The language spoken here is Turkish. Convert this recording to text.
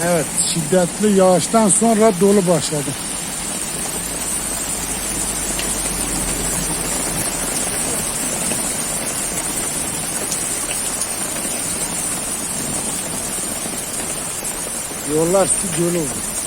Evet, şiddetli yağıştan sonra dolu başladı. Yollar su dolu oldu.